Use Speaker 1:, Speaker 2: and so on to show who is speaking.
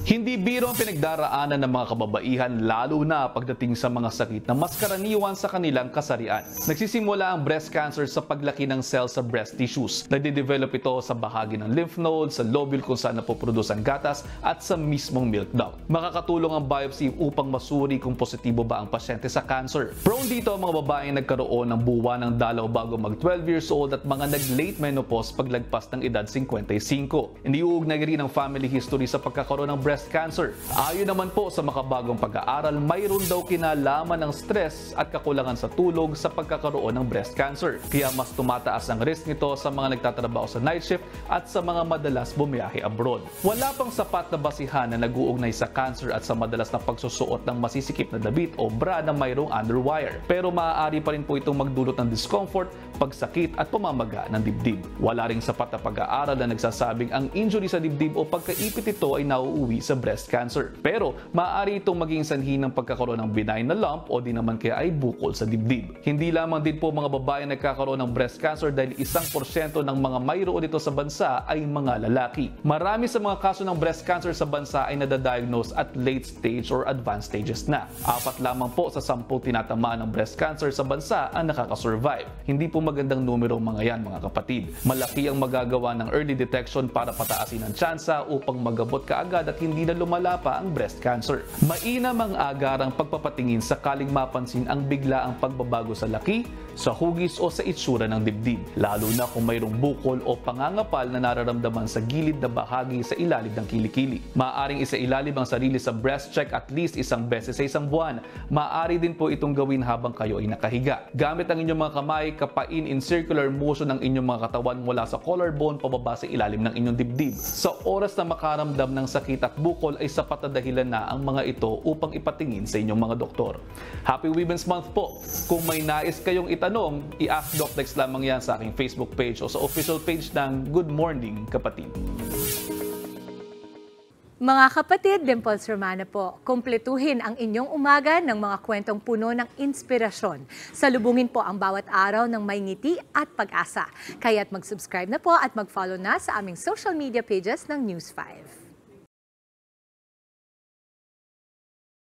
Speaker 1: Hindi biro ang pinagdaraanan ng mga kababaihan lalo na pagdating sa mga sakit na mas karaniwan sa kanilang kasarian. Nagsisimula ang breast cancer sa paglaki ng cells sa breast tissues. Nade-develop ito sa bahagi ng lymph nodes, sa lobule kung saan napoproduce ang gatas at sa mismong milk duct. Makakatulong ang biopsy upang masuri kung positibo ba ang pasyente sa cancer. Prone dito ang mga babaeng nagkaroon ng buwan ng dalaw bago mag 12 years old at mga nag-late menopause paglagpas ng edad 55. Iniuugnay rin ang family history sa pagkakaroon ng breast cancer. Ayon naman po sa makabagong pag-aaral, mayroon daw kinalaman ng stress at kakulangan sa tulog sa pagkakaroon ng breast cancer. Kaya mas tumataas ang risk nito sa mga nagtatrabaho sa night shift at sa mga madalas bumiyahe abroad. Wala pang sapat na basihan na nag-uugnay sa cancer at sa madalas na pagsusuot ng masisikip na damit o bra na mayroong underwire. Pero maaari pa rin po itong magdulot ng discomfort, pagsakit at pamamaga ng dibdib. Wala ring sapat na pag-aaral na nagsasabing ang injury sa dibdib o pagkaipit ito ay nauuwi sa breast cancer. Pero maaari itong maging sanhi ng pagkakaroon ng benign na lump o di naman kaya ay bukol sa dibdib. Hindi lamang din po mga babae nagkakaroon ng breast cancer dahil 1% ng mga mayroon dito sa bansa ay mga lalaki. Marami sa mga kaso ng breast cancer sa bansa ay nadadiagnose at late stage or advanced stages na. 4 lamang po sa 10 tinatamaan ng breast cancer sa bansa ang nakakasurvive. Hindi po magandang numero mga yan mga kapatid. Malaki ang magagawa ng early detection para pataasin ang tsansa upang magabot kaagad at hindi na lumala pa ang breast cancer. Mainam ang agarang pagpapatingin sakaling mapansin ang biglaang pagbabago sa laki, sa hugis o sa itsura ng dibdib, lalo na kung mayroong bukol o pangangapal na nararamdaman sa gilid na bahagi sa ilalim ng kilikili. Maaaring isailalim ang sarili sa breast check at least 1 beses sa isang buwan. Maaari din po itong gawin habang kayo ay nakahiga. Gamit ang inyong mga kamay, kapain in circular motion ng inyong mga katawan mula sa collarbone pababa sa ilalim ng inyong dibdib. Sa oras na makaramdam ng sakit at bukol ay sapat na dahilan na ang mga ito upang ipatingin sa inyong mga doktor. Happy Women's Month po! Kung may nais kayong itanong, i-ask Doc Dex lamang yan sa aking Facebook page o sa official page ng Good Morning Kapatid.
Speaker 2: Mga kapatid, Dimples Romana po, kumpletuhin ang inyong umaga ng mga kwentong puno ng inspirasyon. Salubungin po ang bawat araw ng may ngiti at pag-asa. Kaya't mag-subscribe na po at mag-follow na sa aming social media pages ng News 5.